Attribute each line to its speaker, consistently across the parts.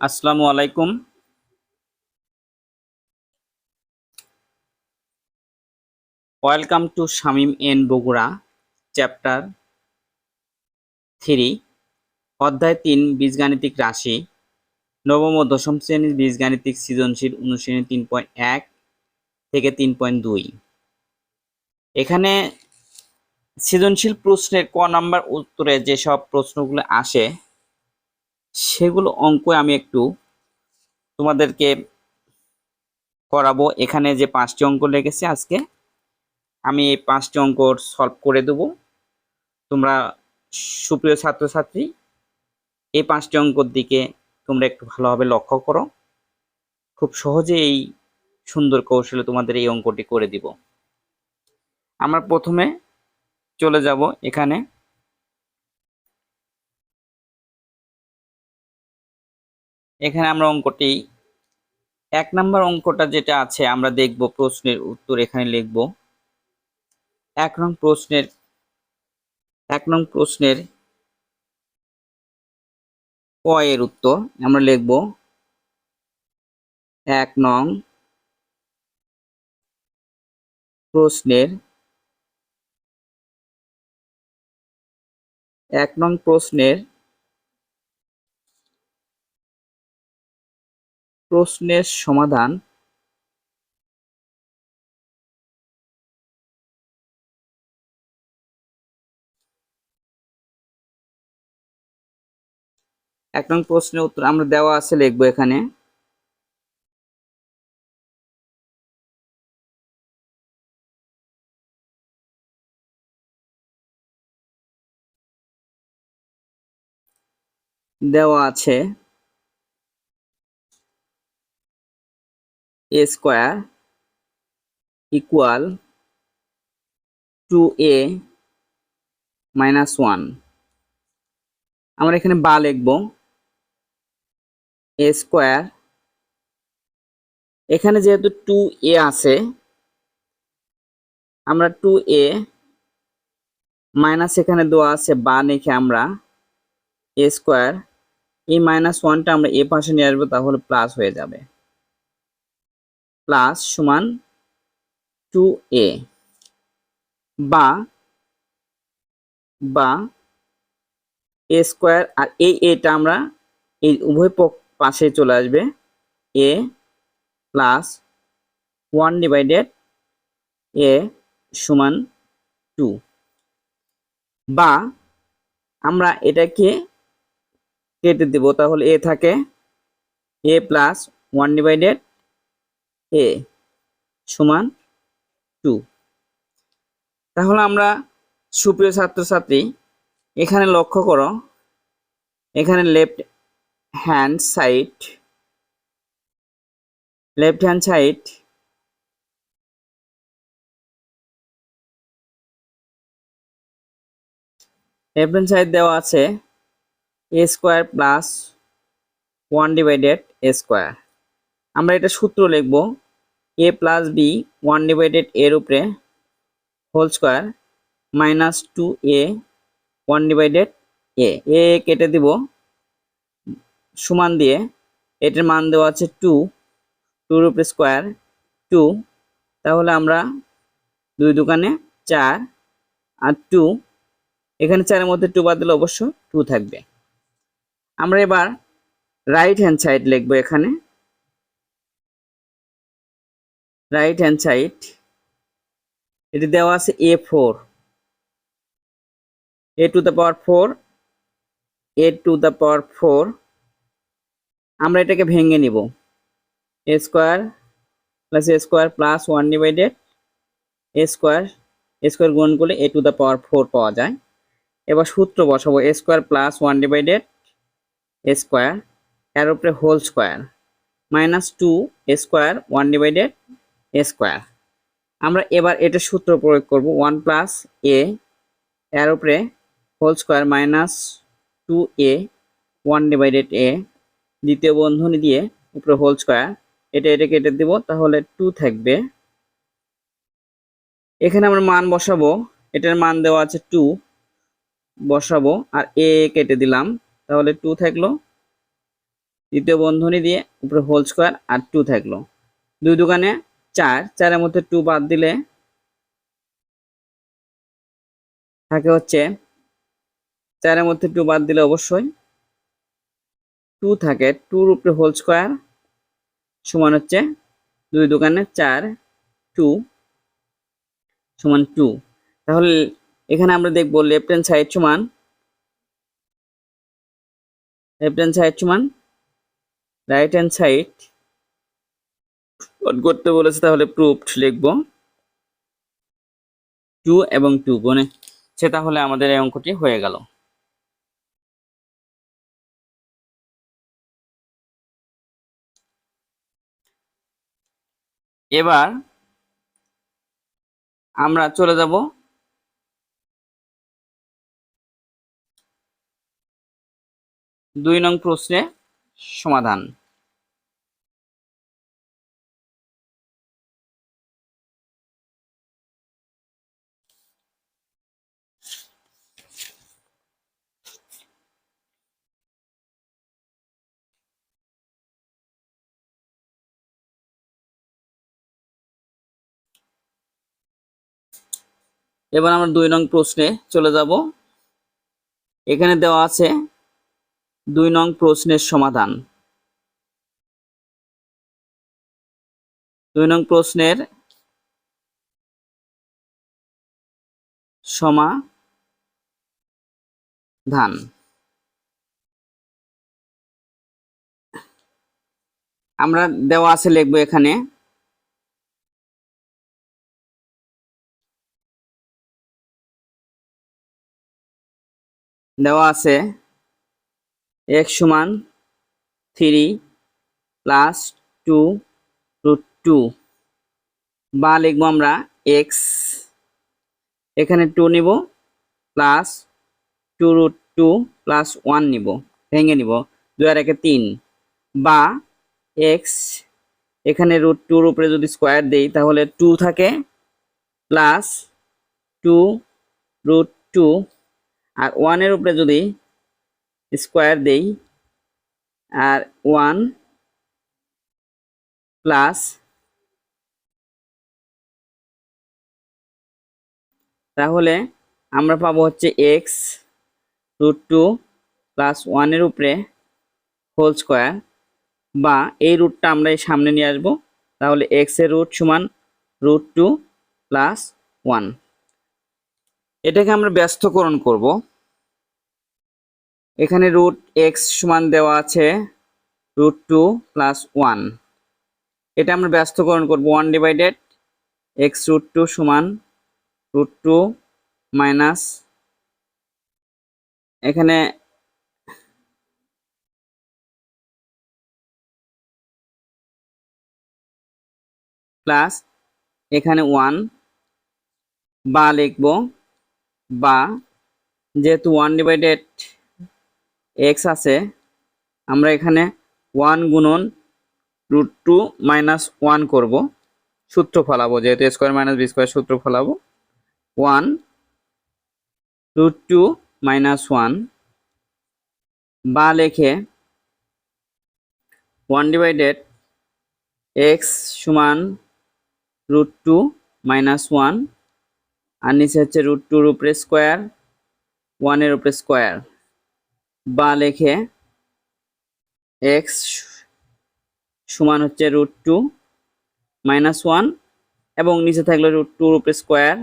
Speaker 1: আসসালামু আলাইকুম। Welcome to Shamim N Bogura chapter 3 অধ্যায় 3 বীজগাণিতিক রাশি নবম ও দশম শ্রেণীর বীজগাণিতিক সৃজনশীল অনুশীলনী 3.1 থেকে 3.2। এখানে সৃজনশীল প্রশ্নের ক নাম্বার উত্তরে যেসব প্রশ্নগুলো আসে সেগুলো অঙ্ক আমি একটু তোমাদেরকে করাবো। এখানে যে 5টি অঙ্ক লেগেছে আজকে আমি এই 5টি অঙ্ক সলভ করে দেব। তোমরা সুপ্রিয় ছাত্রছাত্রী এই 5টি অঙ্কর দিকে তোমরা একটু ভালোভাবে লক্ষ্য করো। খুব সহজে এই সুন্দর কৌশলে তোমাদের এই অঙ্কটি করে দিব। আমরা প্রথমে চলে যাব এখানে আমরা অঙ্কটি 1 নাম্বার অঙ্কটা যেটা আছে আমরা দেখব। প্রশ্নের উত্তর এখানে লিখব। 1 নং প্রশ্নের ক এর উত্তর আমরা লিখব 1 নং প্রশ্নের 1 নং প্রশ্নের সমাধান এক নং প্রশ্নের উত্তর আমরা দেওয়া আছে লিখবো। এখানে দেওয়া আছে a স্কয়ার ইকুয়াল 2a - 1। আমরা এখানে বা লিখব a স্কয়ার। এখানে যেহেতু 2a আছে আমরা 2a মাইনাস এখানে দেওয়া আছে বা লিখে আমরা a স্কয়ার এই -1টা আমরা এ পাশে নিয়ে আসবো, তাহলে প্লাস হয়ে যাবে। প্লাস সমান 2a বা a স্কয়ার, আর এই এটা আমরা এই উভয় পাশে চলে আসবে a প্লাস 1/a সমান 2। বা আমরা এটাকে কেটে দেব, তাহলে a থাকে a প্লাস 1/a সমান 2। তাহলে আমরা সুপ্রিয় ছাত্রছাত্রী এখানে লক্ষ্য করো, এখানে লেফট হ্যান্ড সাইড দেওয়া আছে a square plus 1/a square. আমরা এটা সূত্র লিখব a প্লাস b 1/a এর উপরে whole square minus 2a 1/a এ কেটে দিব সমান দিয়ে এটার মান দেওয়া আছে 2 2 এর উপরে স্কয়ার 2। তাহলে আমরা 2 দোকানে 4 আর 2 এখানে 4 এর মধ্যে 2 বাদ দিলে অবশ্য 2 থাকবে। আমরা এবার রাইট হ্যান্ড সাইড লিখব। এখানে রাইট হ্যান্ড সাইড এটি দেওয়া আছে a4 a to the power 4 a to the power 4। আমরা এটাকে ভেঙে নিব a square plus 1/a square গুণ করলে a টু দ্য পাওয়ার 4 পাওয়া যায়। এবার সূত্র বসাবো a square plus 1/a square এর উপরে whole square minus 2 square 1/a square. আমরা এবার এটা সূত্র প্রয়োগ করব 1 প্লাস a এর উপরে whole square minus 2a 1/a দ্বিতীয় বন্ধনী দিয়ে উপরে হোল স্কয়ার এটা কেটে দিব, তাহলে 2 থাকবে। এখানে আমরা মান বসাবো, এটার মান দেওয়া আছে 2 বসাবো আর a কেটে দিলাম, তাহলে 2 থাকলো। দ্বিতীয় বন্ধনী দিয়ে উপরে হোল স্কোয়ার আর 2 থাকলো। 2 দোকানে 4, 4-এর মধ্যে 2 বাদ দিলে থাকে হচ্ছে 4-এর মধ্যে 2 বাদ দিলে অবশ্যই 2 থাকে। 2-র উপরে হোল স্কোয়ার সমান হচ্ছে 2 দোকানে 4, 2 সমান 2। তাহলে এখানে আমরা দেখব লেফট হ্যান্ড সাইড সমান রাইট হ্যান্ড সাইড করতে বলেছে, তাহলে প্রুফড লিখবো 2 এবং 2 গুণে সে, তাহলে আমাদের এই অঙ্কটি হয়ে গেল। এবার আমরা চলে যাব 2 নং প্রশ্নে সমাধান। এবার আমরা 2 নং প্রশ্নে চলে যাব। এখানে দেওয়া আছে 2 নং প্রশ্নের সমাধান। 2 নং প্রশ্নের সমাধান। আমরা দেওয়া আছে লিখবো এখানে দেওয়া আছে x সমান 3 প্লাস 2 রুট 2, বা লিখবো আমরা x এখানে 2 নিব প্লাস 2 রুট 2 প্লাস 1 নিব, ভেঙে নিব 2 আর 1 3, বা x এখানে রুট 2-র উপরে যদি স্কোয়ার দেই তাহলে 2 থাকে প্লাস 2 রুট 2 আর 1-এর উপরে যদি স্কোয়ার দেই আর 1 প্লাস, তাহলে আমরা পাবো হচ্ছে x রুট 2 প্লাস 1-এর উপরে হোল স্কোয়ার, বা এই রুটটা আমরা এই সামনে নিয়ে আসবো, তাহলে x এর রুট সমান রুট 2 প্লাস 1। এটাকে আমরা ব্যস্তকরণ করব। এখানে রুট x সমান দেওয়া আছে রুট 2 প্লাস 1, এটা আমরা ব্যস্তকরণ করব। 1 ডিভাইডেড x রুট 2 সমান রুট 2 মাইনাস, এখানে প্লাস, এখানে 1 বা লিখবো, বা যেহেতু 1 ডিভাইডেড x আছে আমরা এখানে 1 গুণন রুট 2 মাইনাস 1 করব, সূত্র ফলাবো, যেহেতু a square minus b square সূত্র ফলাবো। 1 রুট 2 মাইনাস 1 বা লেখে 1 ডিভাইডেড x সমান রুট 2 মাইনাস 1, আর নিচে হচ্ছে রুট 2-র উপরে স্কোয়ার 1-এর উপরে স্কোয়ার, বা লেখে x সমান হচ্ছে রুট 2 মাইনাস 1 এবং নিচে থাকলে রুট 2-র উপরে স্কোয়ার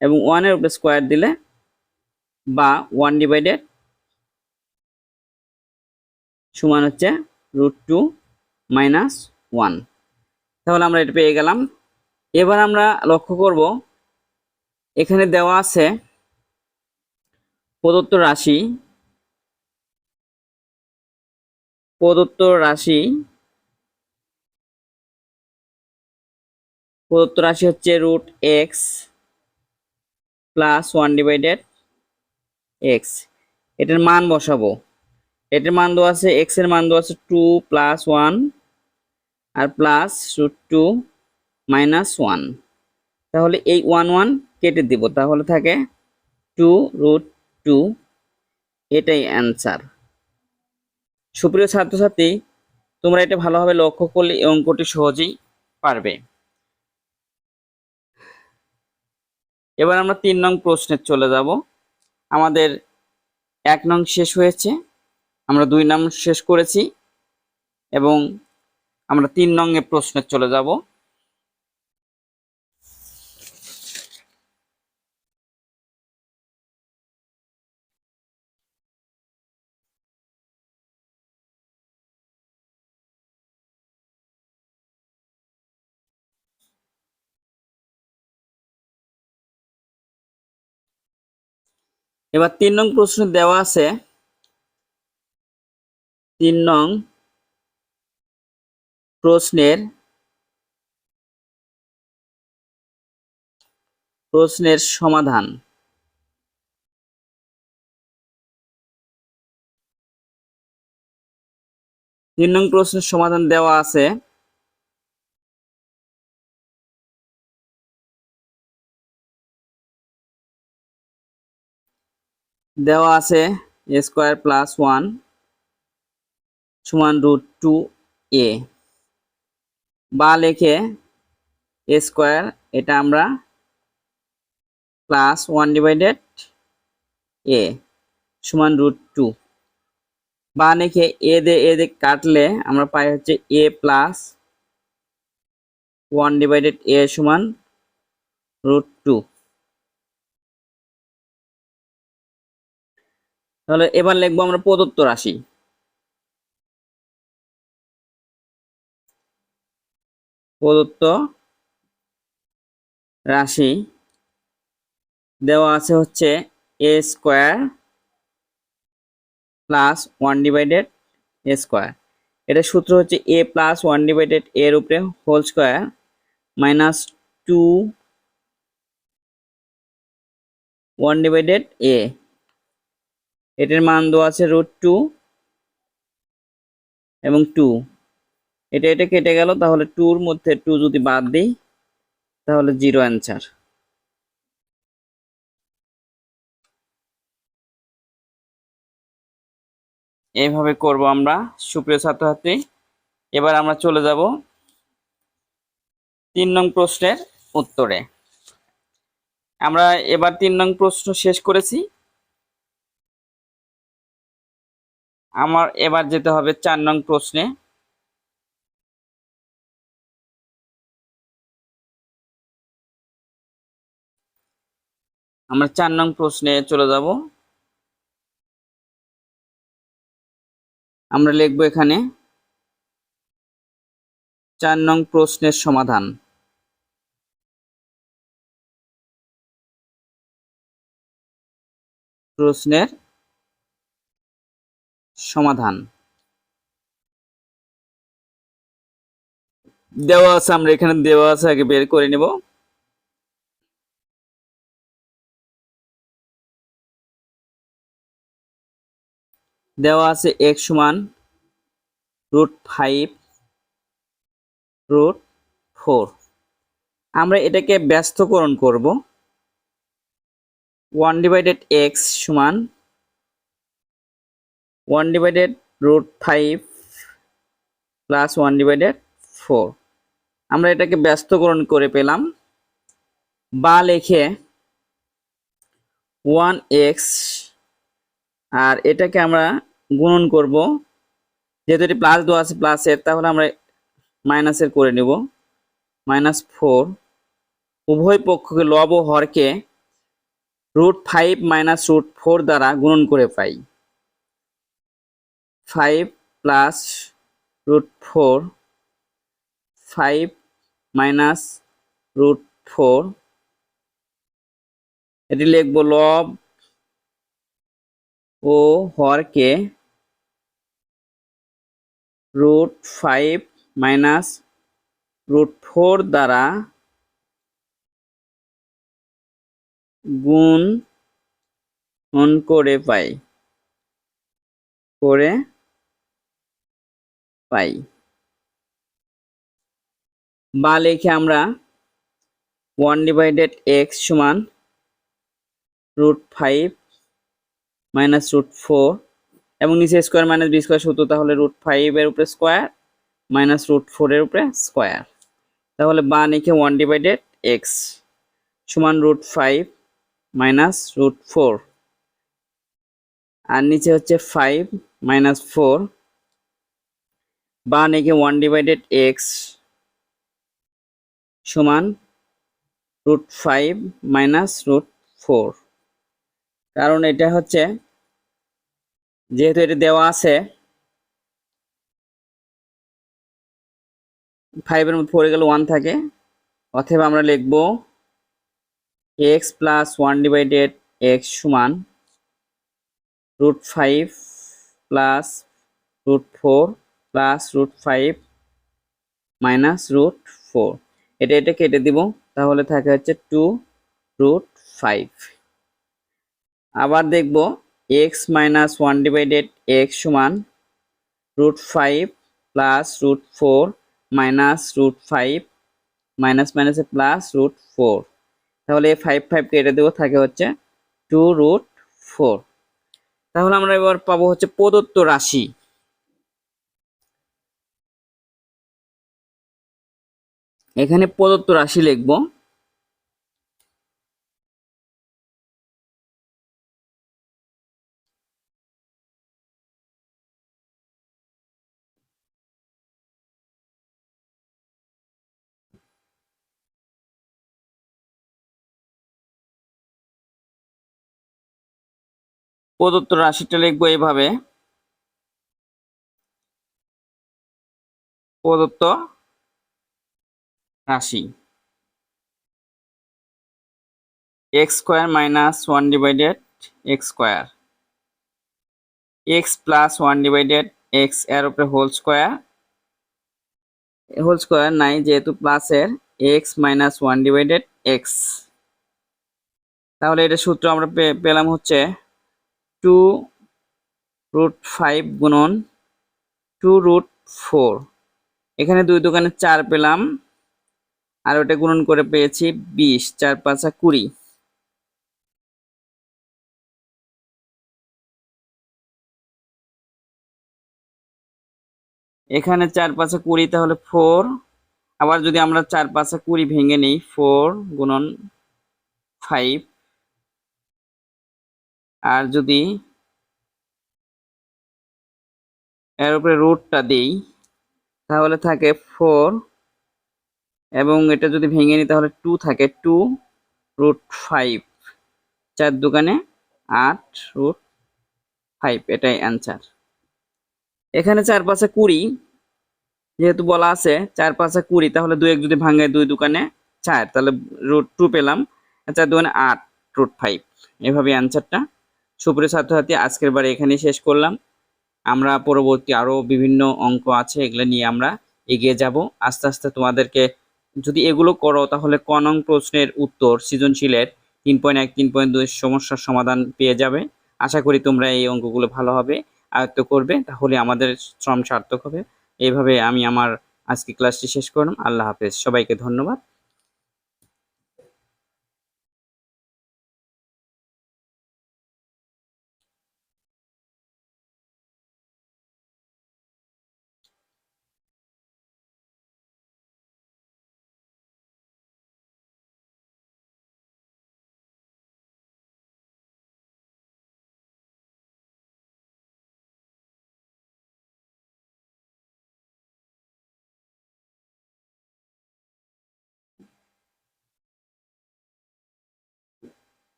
Speaker 1: এবং 1-এর উপরে স্কোয়ার দিলে, বা 1 ডিভাইডেড সমান হচ্ছে রুট 2 মাইনাস 1। তাহলে আমরা এটা পেয়ে গেলাম। এবার আমরা লক্ষ্য করব এখানে দেওয়া আছে প্রদত্ত রাশি হচ্ছে root x plus 1 divided x. এটার মান বসাবো। এটার মান দেওয়া আছে, এক্স এর মান দেওয়া আছে 2 প্লাস 1 আর প্লাস রুট 2 মাইনাস 1। তাহলে এই 1 1 কেটে দিব, তাহলে থাকে 2 রুট 2, এটাই অ্যান্সার। সুপ্রিয় ছাত্রছাত্রী, তোমরা এটা ভালোভাবে লক্ষ্য করলে এই অঙ্কটি সহজেই পারবে। এবার আমরা 3 নং প্রশ্নে চলে যাব। আমাদের 1 নং শেষ হয়েছে, আমরা 2 নং শেষ করেছি এবং আমরা 3 নং এর প্রশ্নে চলে যাব। এবার 3 নং প্রশ্ন দেওয়া আছে, 3 নং প্রশ্নের সমাধান। 3 নং প্রশ্নের সমাধান দেওয়া আছে, a স্কয়ার প্লাস 1 সমান √2a, বা লিখে a স্কয়ার, এটা আমরা প্লাস 1 ডিভাইডেড a সমান √2, বা লিখে a দিয়ে কাটলে আমরা পাই হচ্ছে a প্লাস 1 ডিভাইডেড a সমান √2। তাহলে এবার লিখবো আমরা প্রদত্ত রাশি। প্রদত্ত রাশি দেওয়া আছে হচ্ছে a square plus 1 divided a square. এটা সূত্র হচ্ছে a প্লাস 1 ডিভাইডেড a এর উপরে whole square minus 2 1 divided a, এটার মান দেওয়া আছে √2 এবং 2, এটা কেটে গেল, তাহলে 2 এর মধ্যে 2 যদি বাদ দিই তাহলে 0 অ্যান্সার। এইভাবে করব আমরা সুপ্রিয় ছাত্রছাত্রী। এবার আমরা চলে যাব 3 নং প্রশ্নের উত্তরে। আমরা এবার 3 নং প্রশ্ন শেষ করেছি, আমার এবার যেতে হবে 4 নং প্রশ্নে। আমরা 4 নং প্রশ্নে চলে যাব। আমরা লিখব এখানে 4 নং প্রশ্নের সমাধান। প্রশ্নের সমাধান দেওয়া আছে, আমরা এখানে দেওয়া আছে আগে বের করে নেব। দেওয়া আছে x সমান √5 √4। আমরা এটাকে ব্যস্তকরণ করব। 1 ডিভাইডেড x সমান 1 ডিভাইডেড √5 প্লাস 1 ডিভাইডেড 4। আমরা এটাকে ব্যস্তকরণ করে পেলাম, বা লিখে 1x, আর এটাকে আমরা গুণন করব, যেহেতু এটি প্লাস দেওয়া আছে প্লাসের, তাহলে আমরা মাইনাসের করে নেব, -4। উভয় পক্ষকে লব ও হরকে √5 মাইনাস √4 দ্বারা গুণন করে পাই। 5 প্লাস √4, 5 মাইনাস √4, এটি লিখব লব ও হরকে √5 মাইনাস √4 দ্বারা গুণন করে পাই, বা লিখে আমরা 1 ডিভাইডেড x সমান √5 মাইনাস √4 এবং নিচে স্কোয়ার মাইনাস বি স্কোয়ার সূত্র, তাহলে √5 এর উপরে স্কোয়ার মাইনাস √4 এর উপরে স্কোয়ার। তাহলে বা নিচে 1/x সমান √5 মাইনাস √4, আর নিচে হচ্ছে 5 মাইনাস 4, বা নিচে 1/x সমান √5 মাইনাস √4। কারণ এটা হচ্ছে যেহেতু এটা দেওয়া আছে 5 এর মধ্যে 4 গেলে 1 থাকে, অতএব আমরা লিখব x প্লাস 1/x সমান √5 প্লাস √4 প্লাস √5 মাইনাস √4। এটা কেটে দিব, তাহলে থাকে হচ্ছে 2√5। আবার দেখব x মাইনাস 1/x সমান √5 প্লাস √4 মাইনাস √5 মাইনাস মাইনাসে প্লাস √4। তাহলে 5 কেটে দেবো, থাকে হচ্ছে 2√4। তাহলে আমরা এবার পাবো হচ্ছে প্রদত্ত রাশি। এখানে প্রদত্ত রাশি লিখব। প্রদত্ত রাশিটা লিখবো এইভাবে, প্রদত্ত রাশি x square minus 1/x square, x plus 1/x এর উপরে হোল স্কোয়ার নাই যেহেতু প্লাসের, x মাইনাস 1/x। তাহলে এটা সূত্র আমরা পেলাম হচ্ছে 2√5 গুণন 2√4। এখানে 2 দোকানে 4 পেলাম, আর ওটা গুণন করে পেয়েছি 20, 4 5 20। এখানে 4 5 20, তাহলে 4। আবার যদি আমরা 4 5 20 ভেঙে নিই, 4 গুণন 5, আর যদি এর উপরে রুটটা দিই তাহলে থাকে 4, এবং এটা যদি ভেঙে নিই তাহলে 2 থাকে, 2√5, 4 দোকানে 8√5, এটাই অ্যান্সার। এখানে 4 5 20 যেহেতু বলা আছে 4 5 20, তাহলে 2 1 যদি ভাঙে 2 দোকানে 4, তাহলে √2 পেলাম, 4 দোকানে 8√5। এভাবে অ্যান্সারটা। সুপ্রিয় ছাত্রছাত্রী, আজকের বারে এখানেই শেষ করলাম। আমরা পরবর্তী আরো বিভিন্ন অঙ্ক আছে, এগুলো নিয়ে আমরা এগিয়ে যাব আস্তে আস্তে। তোমাদেরকে যদি এগুলো করো তাহলে ক নং প্রশ্নের উত্তর সৃজনশীলের 3.1 3.2 সমস্যার সমাধান পেয়ে যাবে। আশা করি তোমরা এই অঙ্কগুলো ভালোভাবে আয়ত্ত করবে, তাহলে আমাদের শ্রম সার্থক হবে। এইভাবে আমি আমার আজকে ক্লাসটি শেষ করলাম। আল্লাহ হাফেজ, সবাইকে ধন্যবাদ।